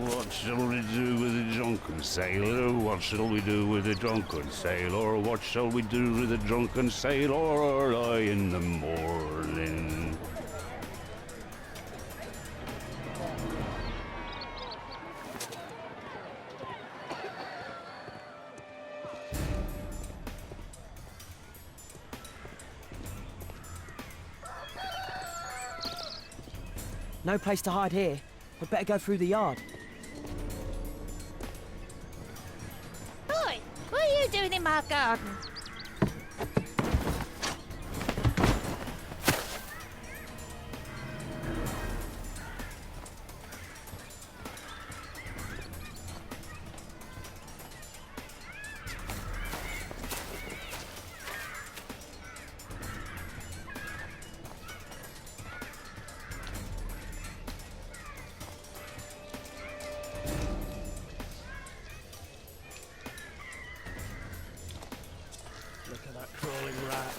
What shall we do with a drunken sailor? What shall we do with a drunken sailor? What shall we do with a drunken sailor early in the morning? No place to hide here. We'd better go through the yard. Boy, what are you doing in my garden? Look at that crawling rat.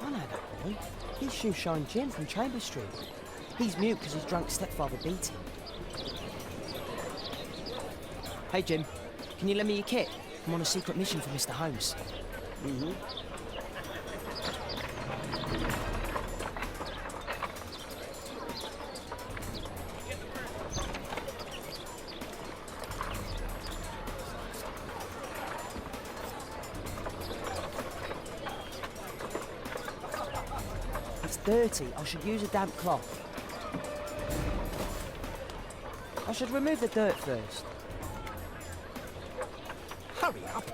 I know that boy. He's Shoeshine Jim from Chambers Street. He's mute because his drunk stepfather beat him. Hey Jim, can you lend me your kit? I'm on a secret mission for Mr. Holmes. It's dirty. I should use a damp cloth. I should remove the dirt first. Hurry up!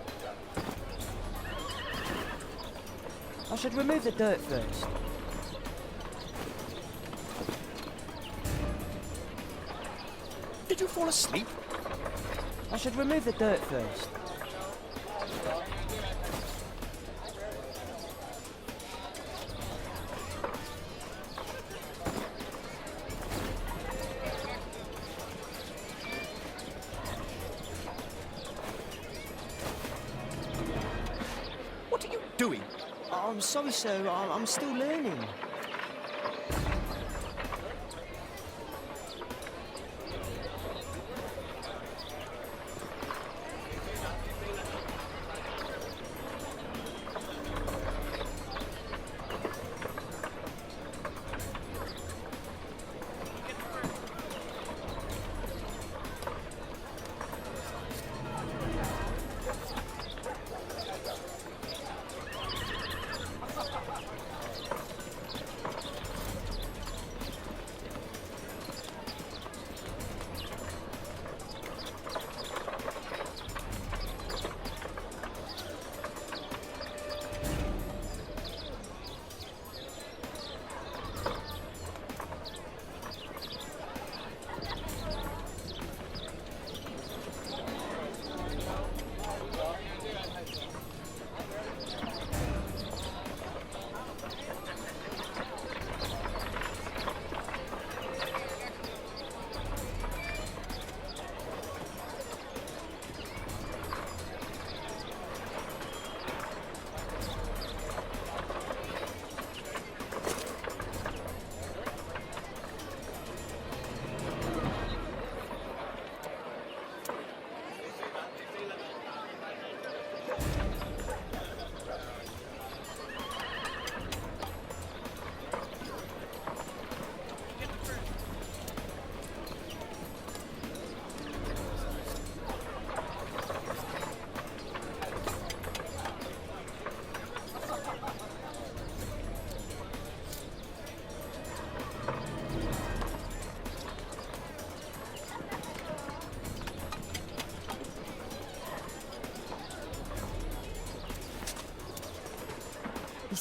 I should remove the dirt first. Did you fall asleep? I should remove the dirt first. What are you doing? I'm sorry, sir. I'm still learning.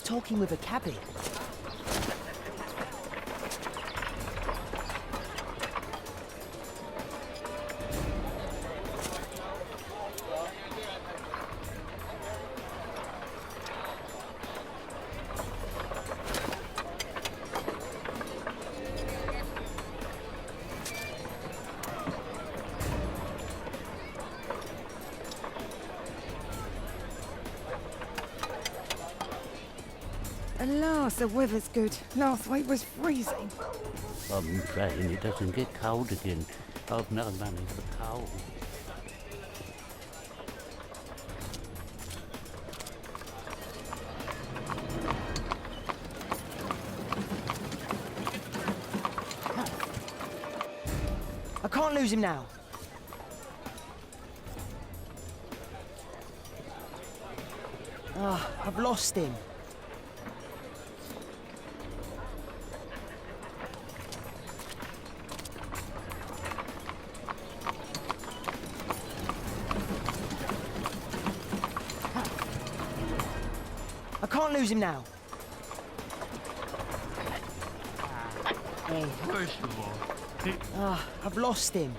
talking with a cabbie. Alas, the weather's good. Last week was freezing. I'm praying it doesn't get cold again. I've no money for coal. I can't lose him now. Ah, I've lost him. I can't lose him now. Oh, first of all, Ah, I've lost him.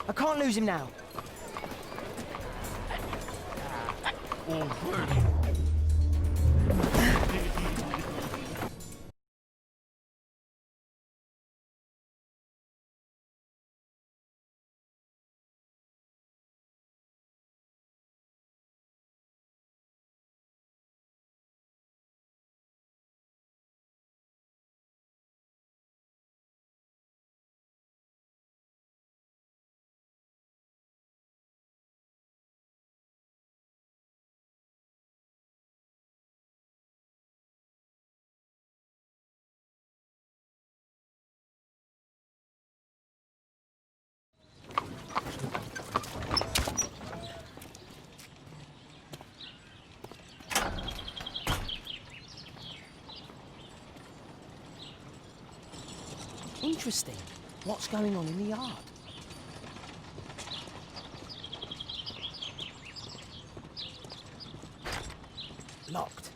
I can't lose him now. oh, first. Interesting. What's going on in the yard? Locked.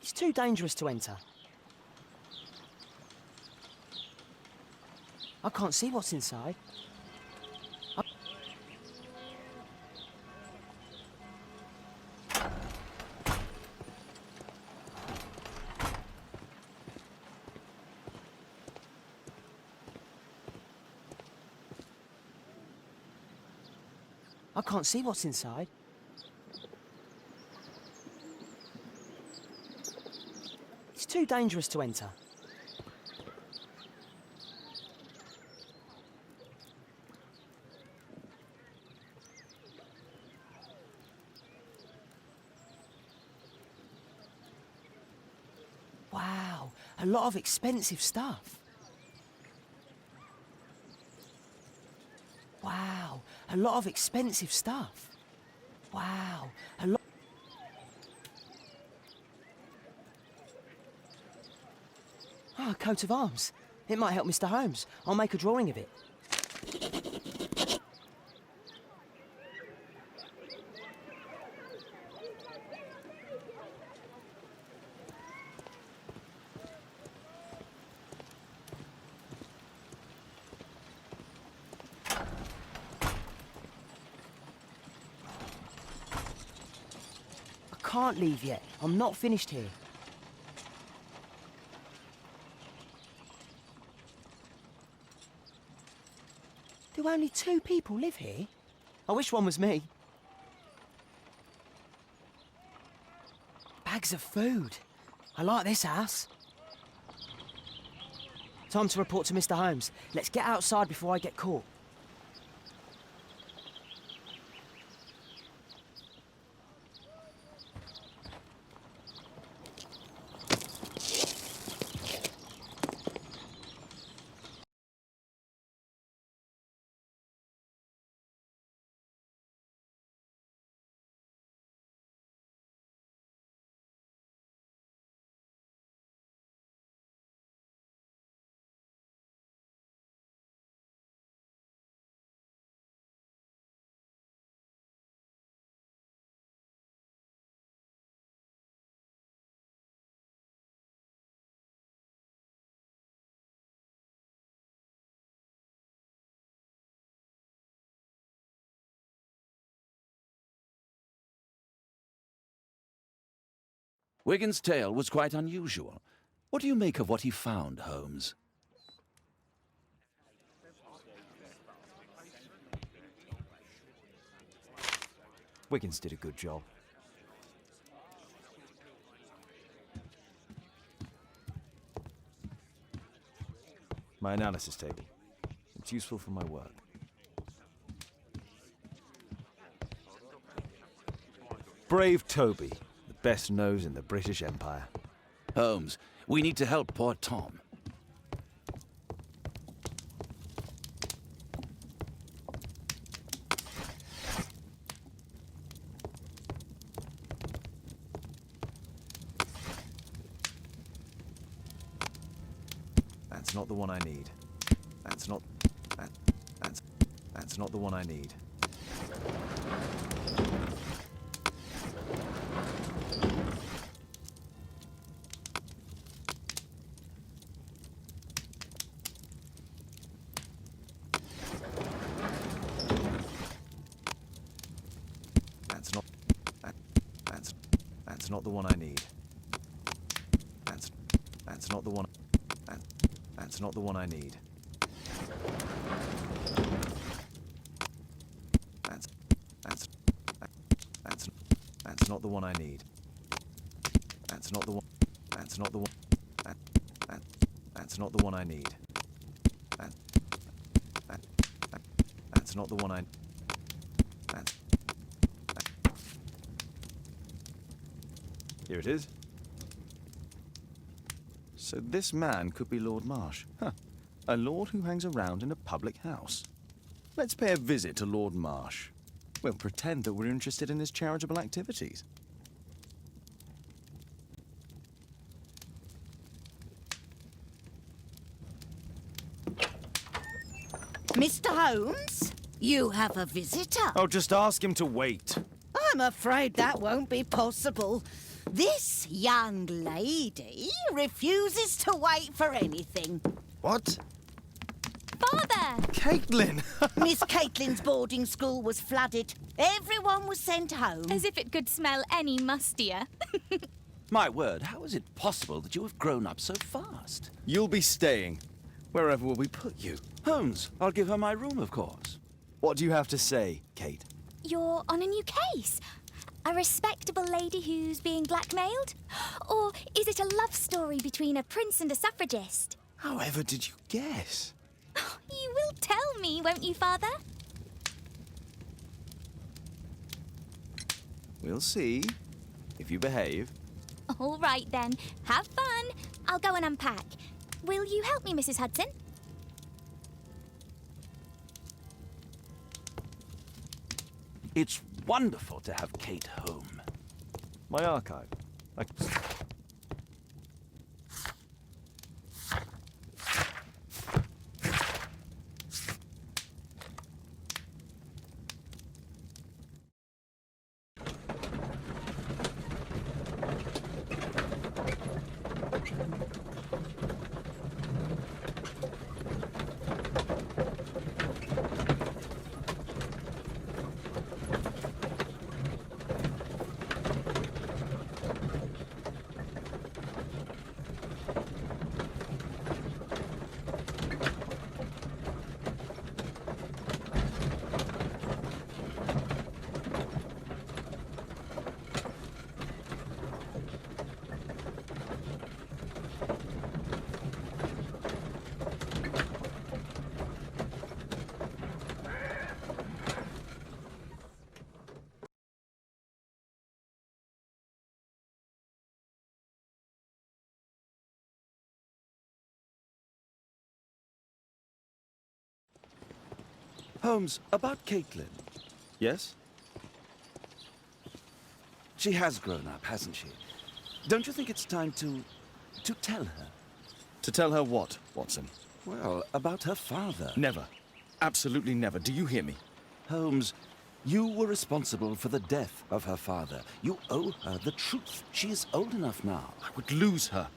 It's too dangerous to enter. I can't see what's inside. I can't see what's inside. It's too dangerous to enter. Wow, a lot of expensive stuff. Wow, a lot of expensive stuff. Wow, a lot. Ah, a coat of arms. It might help Mr. Holmes. I'll make a drawing of it. I can't leave yet. I'm not finished here. Do only 2 people live here? I wish one was me. Bags of food. I like this house. Time to report to Mr. Holmes. Let's get outside before I get caught. Wigan's tale was quite unusual. What do you make of what he found, Holmes? Wiggins did a good job. My analysis table. It's useful for my work. Brave Toby, the best nose in the British Empire. Holmes, we need to help poor Tom. That's not the one I need. That's not the one I need. That's not the one I need. That's not the one. That's not the one I need. That's not the one I need. That's not the one. That's not the one. That's not the one I need. That's not the one I. Here it is. So this man could be Lord Marsh. Huh. A lord who hangs around in a public house. Let's pay a visit to Lord Marsh. We'll pretend that we're interested in his charitable activities. Mr. Holmes, you have a visitor. Oh, just ask him to wait. I'm afraid that won't be possible. This young lady refuses to wait for anything. What? Father! Caitlin! Miss Caitlin's boarding school was flooded. Everyone was sent home. As if it could smell any mustier. My word, how is it possible that you have grown up so fast? You'll be staying. Wherever will we put you? Holmes, I'll give her my room, of course. What do you have to say, Kate? You're on a new case. A respectable lady who's being blackmailed? Or is it a love story between a prince and a suffragist? However did you guess? You will tell me, won't you, Father? We'll see. If you behave. All right, then. Have fun. I'll go and unpack. Will you help me, Mrs. Hudson? It's wonderful to have Kate home. My archive. Holmes, about Caitlin. Yes? She has grown up, hasn't she? Don't you think it's time to tell her? To tell her what, Watson? Well, about her father. Never. Absolutely never. Do you hear me? Holmes, you were responsible for the death of her father. You owe her the truth. She is old enough now. I would lose her.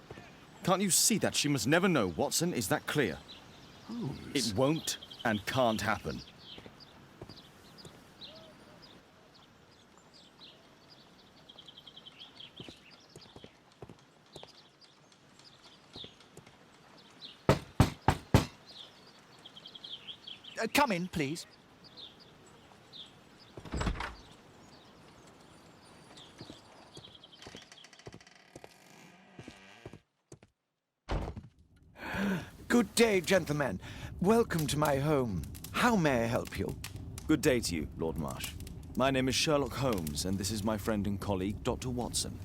Can't you see that? She must never know, Watson. Is that clear? Holmes. It won't and can't happen. Come in, please. Good day, gentlemen. Welcome to my home. How may I help you? Good day to you, Lord Marsh. My name is Sherlock Holmes, and this is my friend and colleague, Dr. Watson.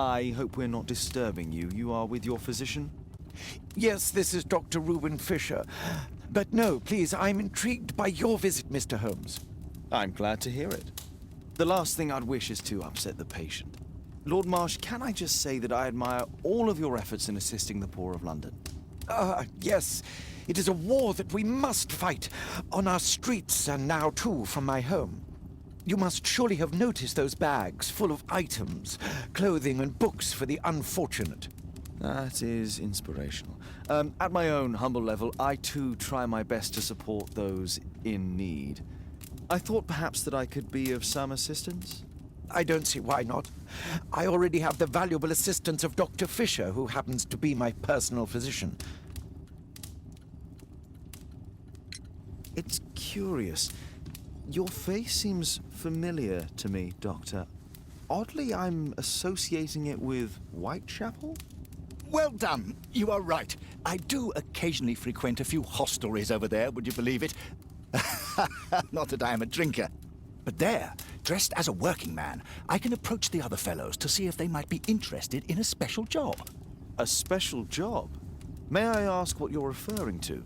I hope we're not disturbing you. You are with your physician? Yes, this is Dr. Reuben Fisher. But no, please, I'm intrigued by your visit, Mr. Holmes. I'm glad to hear it. The last thing I'd wish is to upset the patient. Lord Marsh, can I just say that I admire all of your efforts in assisting the poor of London? Yes. It is a war that we must fight, on our streets and now, too, from my home. You must surely have noticed those bags full of items, clothing and books for the unfortunate. That is inspirational. At my own humble level, I too try my best to support those in need. I thought perhaps that I could be of some assistance. I don't see why not. I already have the valuable assistance of Dr. Fisher, who happens to be my personal physician. It's curious. Your face seems familiar to me, Doctor. Oddly, I'm associating it with Whitechapel? Well done. You are right. I do occasionally frequent a few hostelries over there, would you believe it? Not that I am a drinker. But there, dressed as a working man, I can approach the other fellows to see if they might be interested in a special job. A special job? May I ask what you're referring to?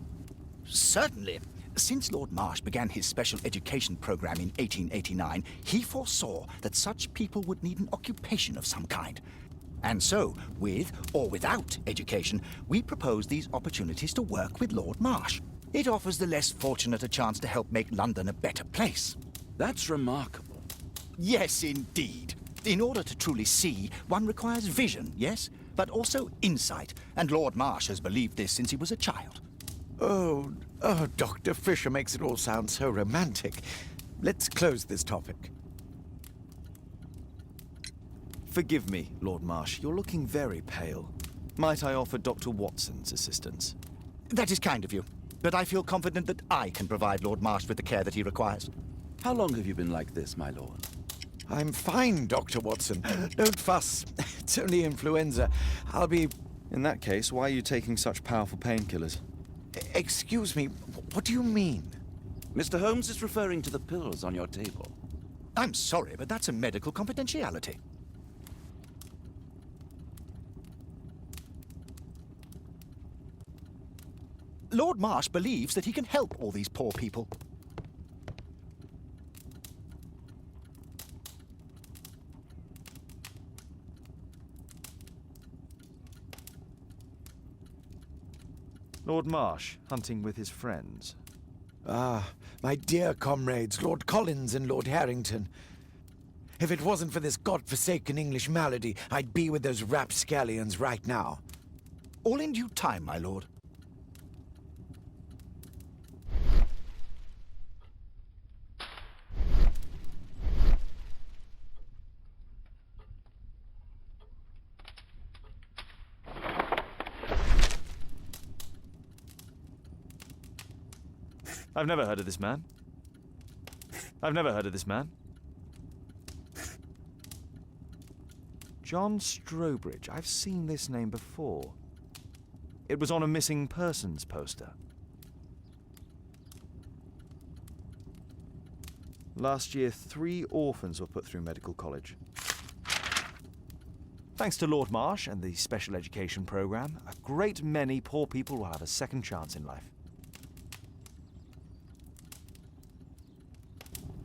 Certainly. Since Lord Marsh began his special education program in 1889, he foresaw that such people would need an occupation of some kind. And so, with or without education, we propose these opportunities to work with Lord Marsh. It offers the less fortunate a chance to help make London a better place. That's remarkable. Yes, indeed. In order to truly see, one requires vision, yes? But also insight, and Lord Marsh has believed this since he was a child. Oh, Dr. Fisher makes it all sound so romantic. Let's close this topic. Forgive me, Lord Marsh. You're looking very pale. Might I offer Dr. Watson's assistance? That is kind of you, but I feel confident that I can provide Lord Marsh with the care that he requires. How long have you been like this, my lord? I'm fine, Dr. Watson. Don't fuss. It's only influenza. I'll be... In that case, why are you taking such powerful painkillers? Excuse me, what do you mean? Mr. Holmes is referring to the pills on your table. I'm sorry, but that's a medical confidentiality. Lord Marsh believes that he can help all these poor people. Lord Marsh, hunting with his friends. Ah, my dear comrades, Lord Collins and Lord Harrington. If it wasn't for this godforsaken English malady, I'd be with those rapscallions right now. All in due time, my lord. I've never heard of this man. I've never heard of this man. John Strobridge. I've seen this name before. It was on a missing persons poster. Last year, 3 orphans were put through medical college. Thanks to Lord Marsh and the special education program, a great many poor people will have a second chance in life.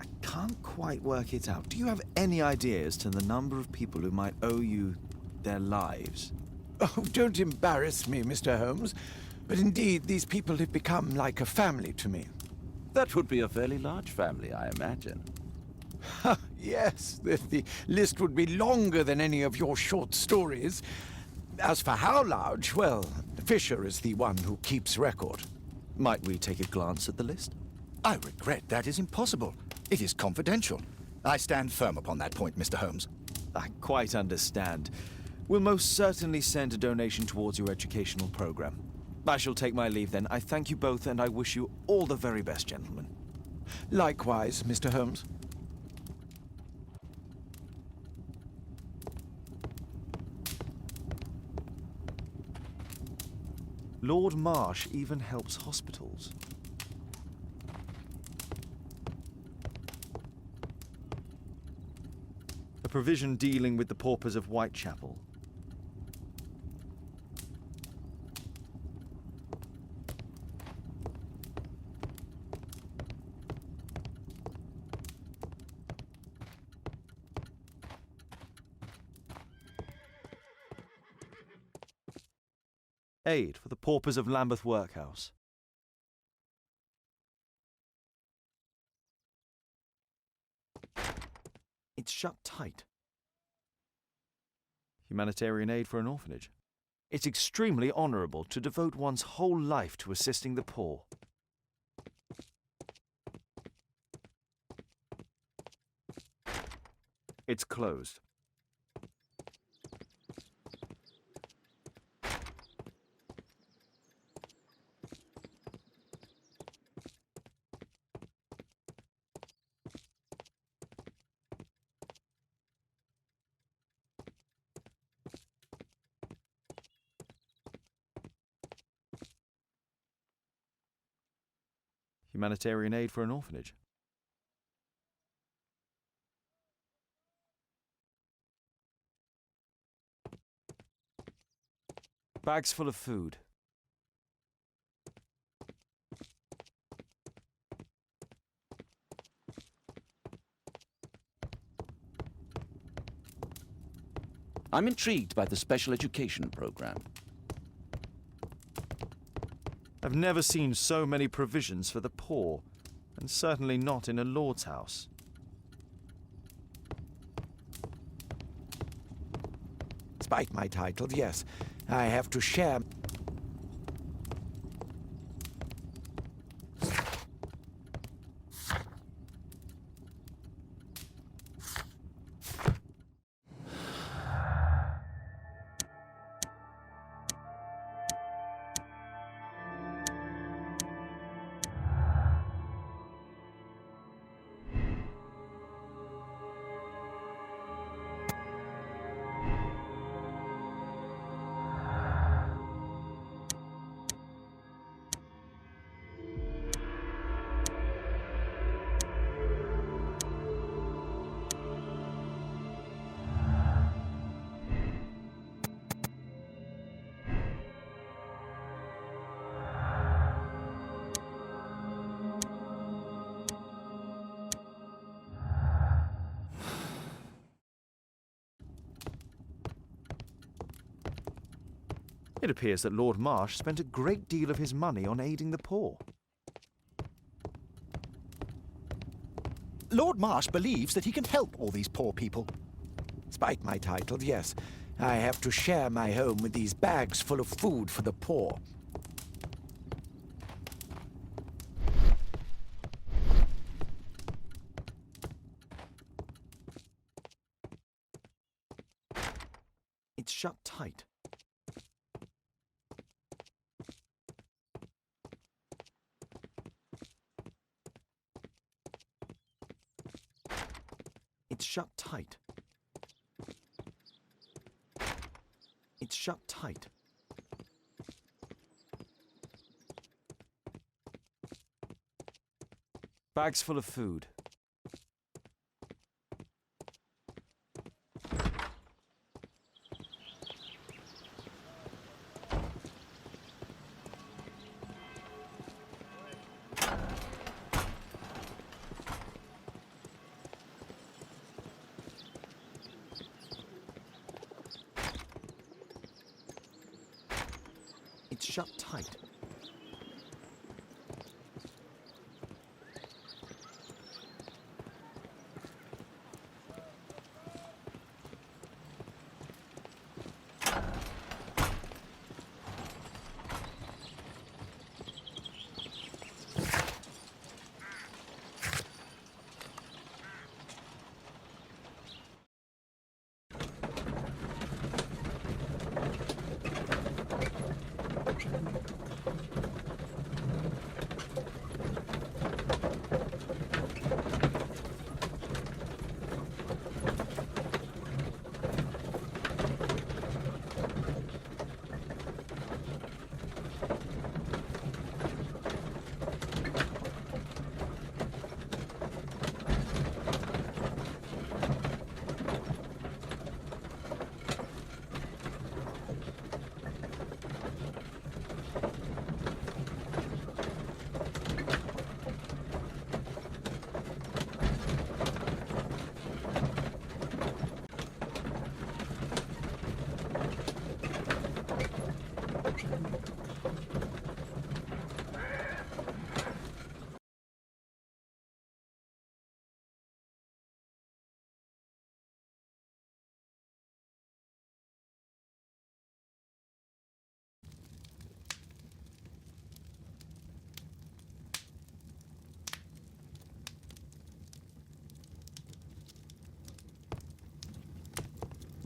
I can't quite work it out. Do you have any idea as to the number of people who might owe you their lives? Oh, don't embarrass me, Mr. Holmes. But indeed, these people have become like a family to me. That would be a fairly large family, I imagine. Yes, the list would be longer than any of your short stories. As for how large, well, Fisher is the one who keeps record. Might we take a glance at the list? I regret that is impossible. It is confidential. I stand firm upon that point, Mr. Holmes. I quite understand. We'll most certainly send a donation towards your educational program. I shall take my leave then. I thank you both, and I wish you all the very best, gentlemen. Likewise, Mr. Holmes. Lord Marsh even helps hospitals. A provision dealing with the paupers of Whitechapel. Aid for the paupers of Lambeth Workhouse. It's shut tight. Humanitarian aid for an orphanage. It's extremely honourable to devote one's whole life to assisting the poor. It's closed. Humanitarian aid for an orphanage. Bags full of food. I'm intrigued by the special education program. I've never seen so many provisions for the poor, and certainly not in a lord's house. Despite my title, yes, I have to share. It appears that Lord Marsh spent a great deal of his money on aiding the poor. Lord Marsh believes that he can help all these poor people. Despite my title, yes, I have to share my home with these bags full of food for the poor. It's shut tight. It's shut tight. It's shut tight. Bags full of food. It's shut tight.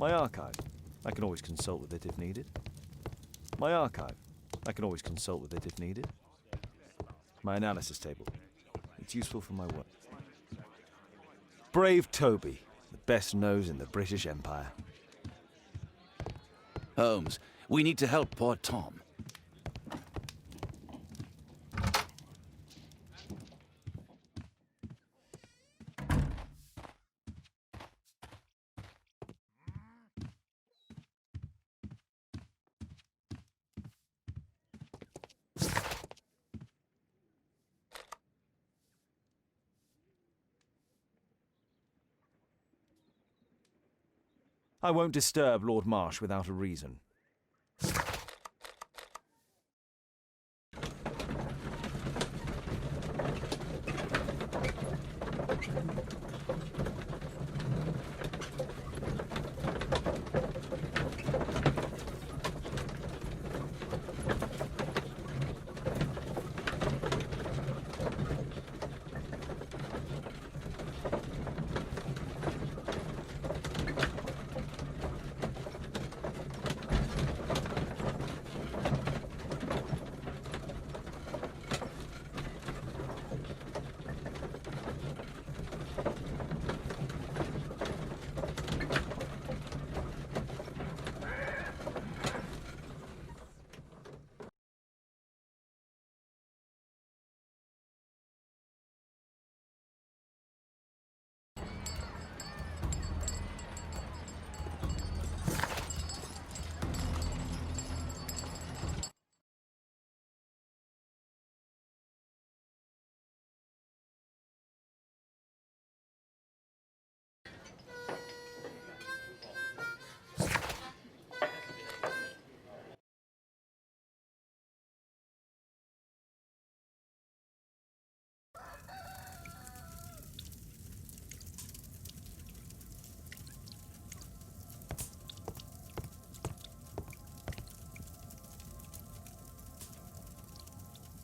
My archive. I can always consult with it if needed. My archive. I can always consult with it if needed. My analysis table. It's useful for my work. Brave Toby, the best nose in the British Empire. Holmes, we need to help poor Tom. I won't disturb Lord Marsh without a reason.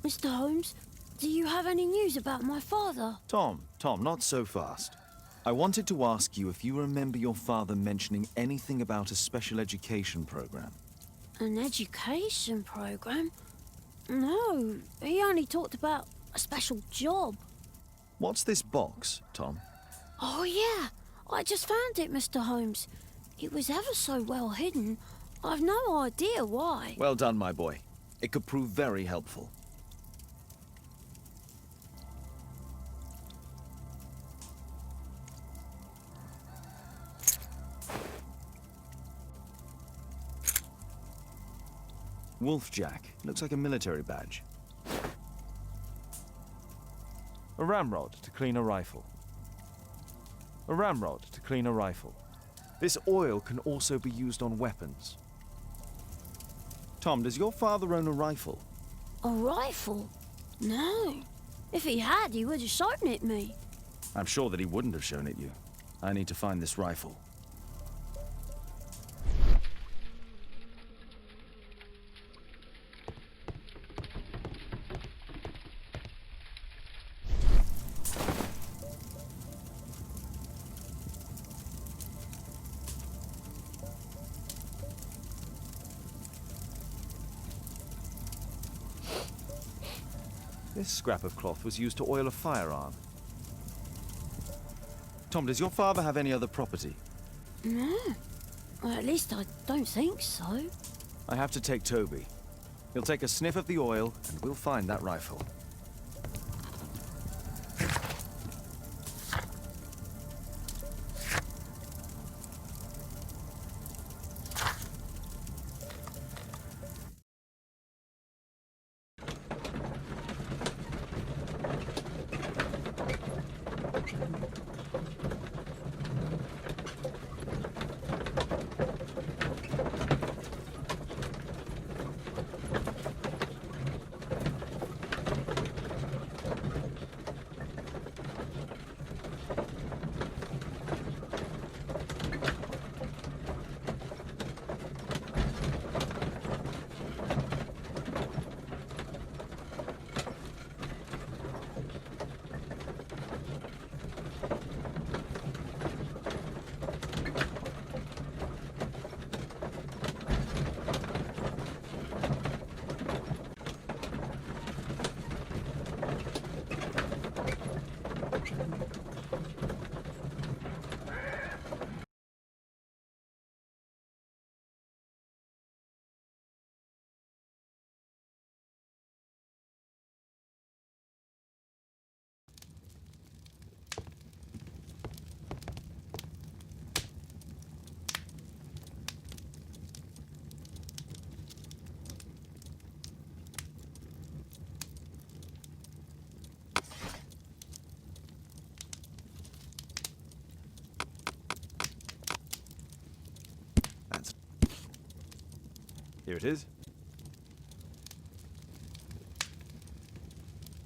Mr. Holmes, do you have any news about my father? Tom, not so fast. I wanted to ask you if you remember your father mentioning anything about a special education program. An education program? No, he only talked about a special job. What's this box, Tom? Oh, yeah. I just found it, Mr. Holmes. It was ever so well hidden. I've no idea why. Well done, my boy. It could prove very helpful. Wolfjack. Looks like a military badge. A ramrod to clean a rifle. A ramrod to clean a rifle. This oil can also be used on weapons. Tom, does your father own a rifle? A rifle? No. If he had, he would have shown it me. I'm sure that he wouldn't have shown it you. I need to find this rifle. This scrap of cloth was used to oil a firearm. Tom, does your father have any other property? No. Well, at least I don't think so. I have to take Toby. He'll take a sniff of the oil, and we'll find that rifle. Here it is.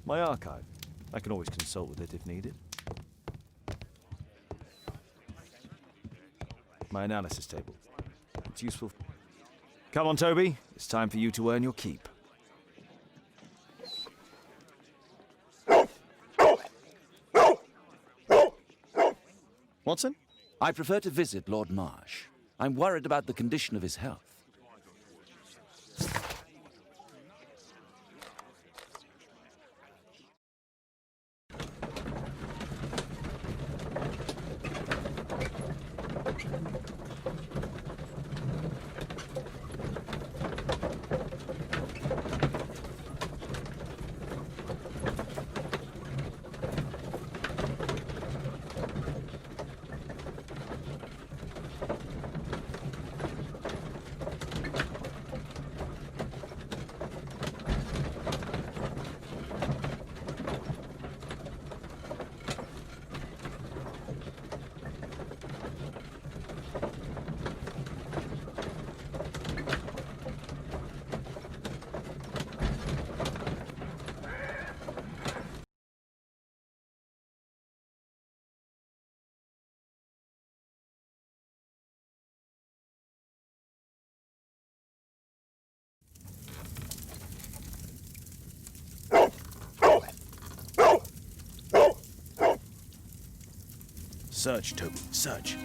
My archive. I can always consult with it if needed. My analysis table. It's useful. Come on, Toby. It's time for you to earn your keep. Watson? I prefer to visit Lord Marsh. I'm worried about the condition of his health. Search, Toby, search.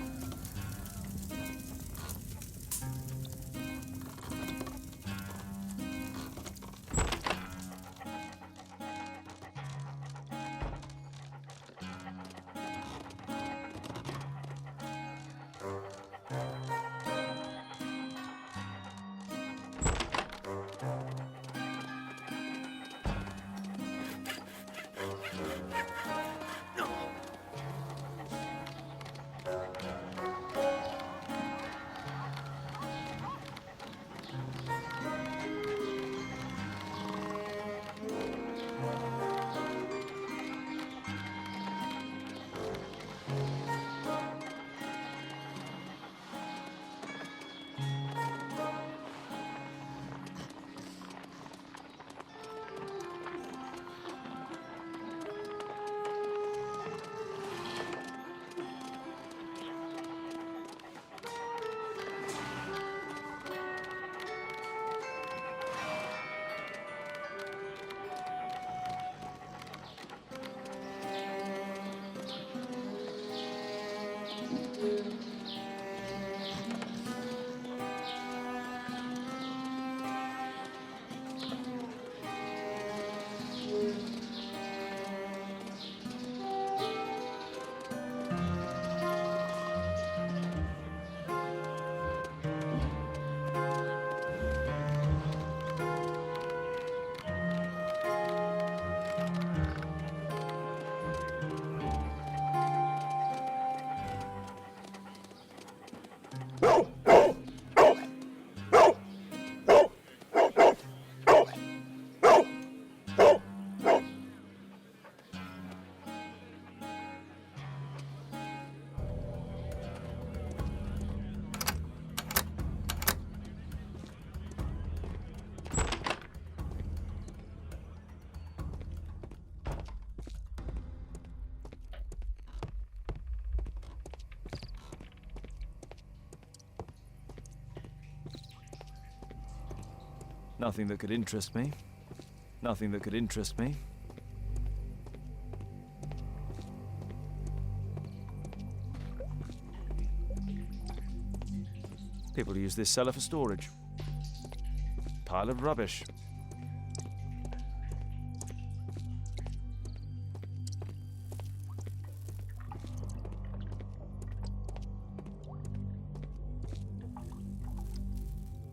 Nothing that could interest me. Nothing that could interest me. People use this cellar for storage. Pile of rubbish.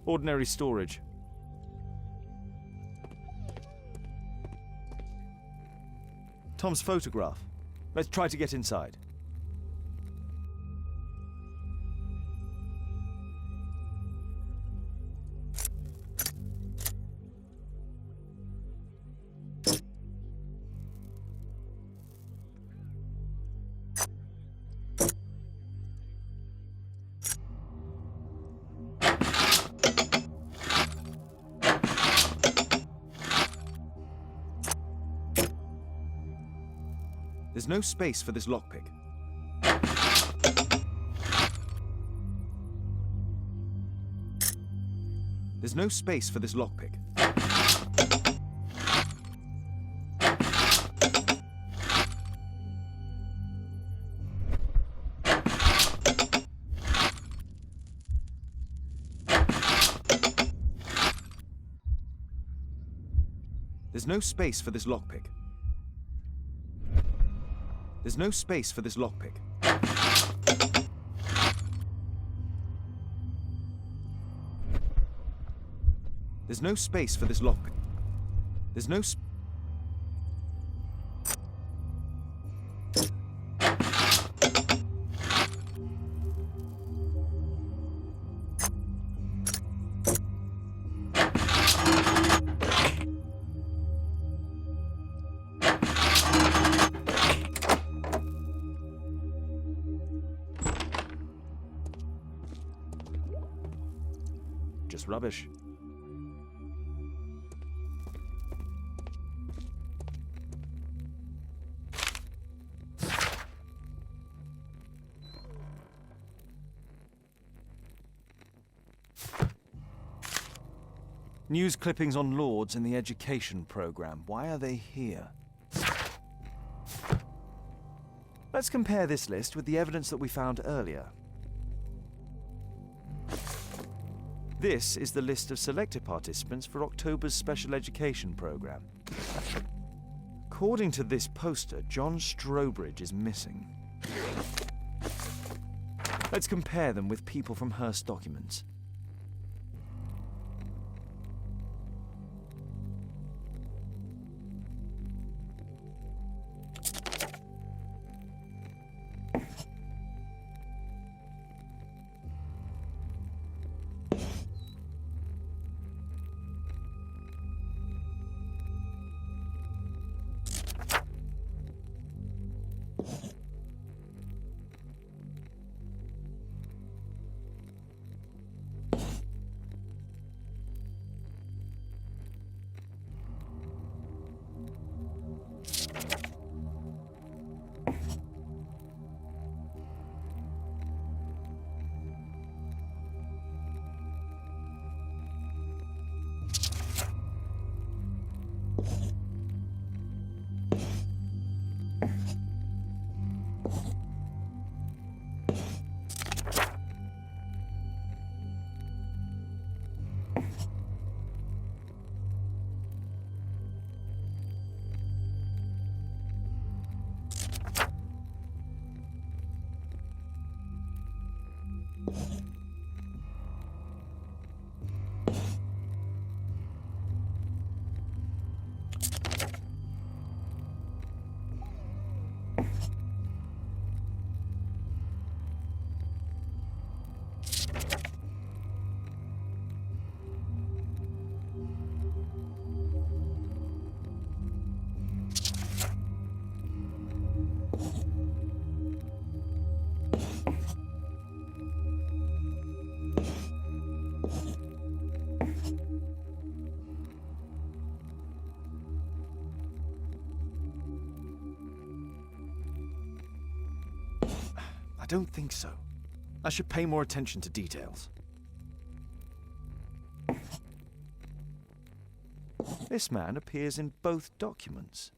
Ordinary storage. Tom's photograph. Let's try to get inside. There's no space for this lockpick. There's no space for this lockpick. There's no space for this lockpick. There's no space for this lockpick. There's no space for this lockpick. There's no sp- Just rubbish. News clippings on Lords in the education program. Why are they here? Let's compare this list with the evidence that we found earlier. This is the list of selected participants for October's special education program. According to this poster, John Strobridge is missing. Let's compare them with people from Hearst documents. I don't think so. I should pay more attention to details. This man appears in both documents.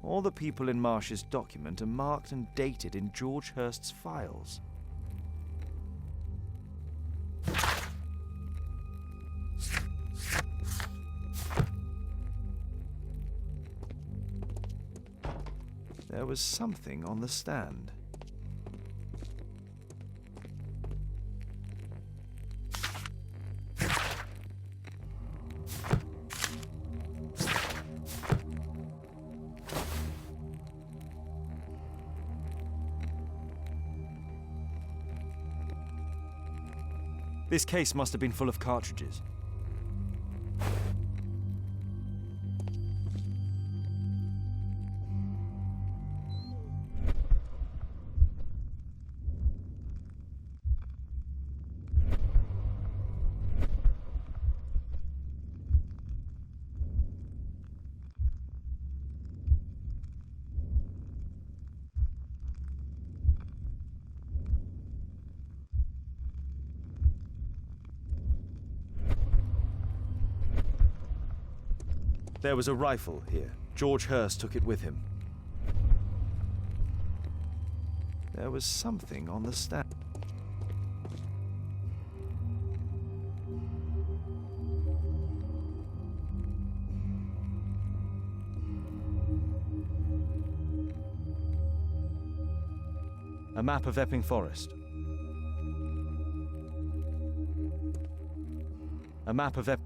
All the people in Marsh's document are marked and dated in George Hurst's files. There was something on the stand. This case must have been full of cartridges. There was a rifle here. George Hurst took it with him. There was something on the stand. A map of Epping Forest. A map of Epping.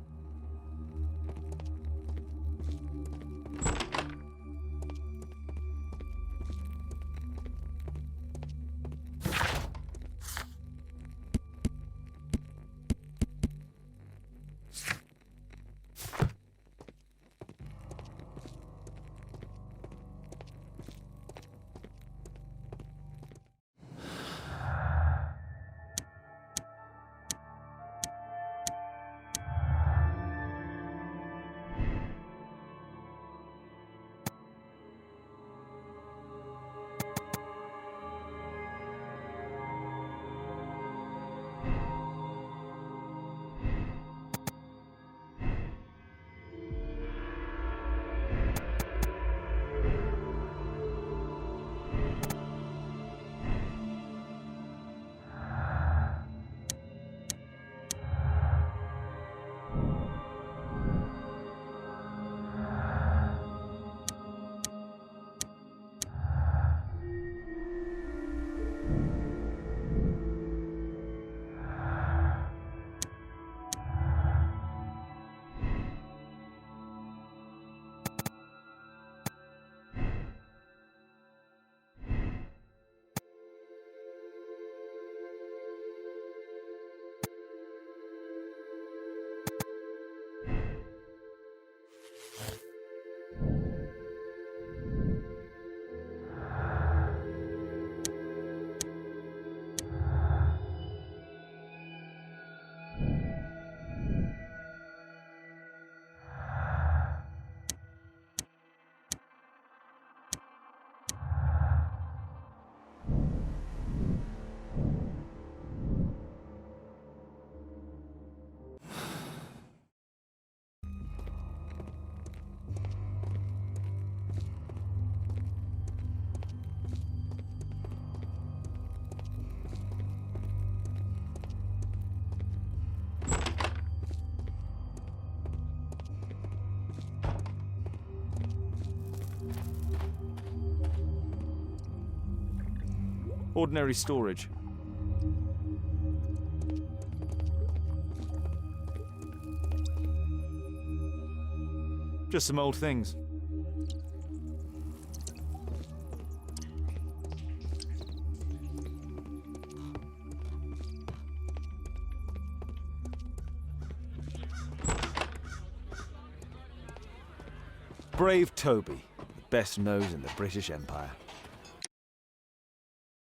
Ordinary storage. Just some old things. Brave Toby, the best nose in the British Empire.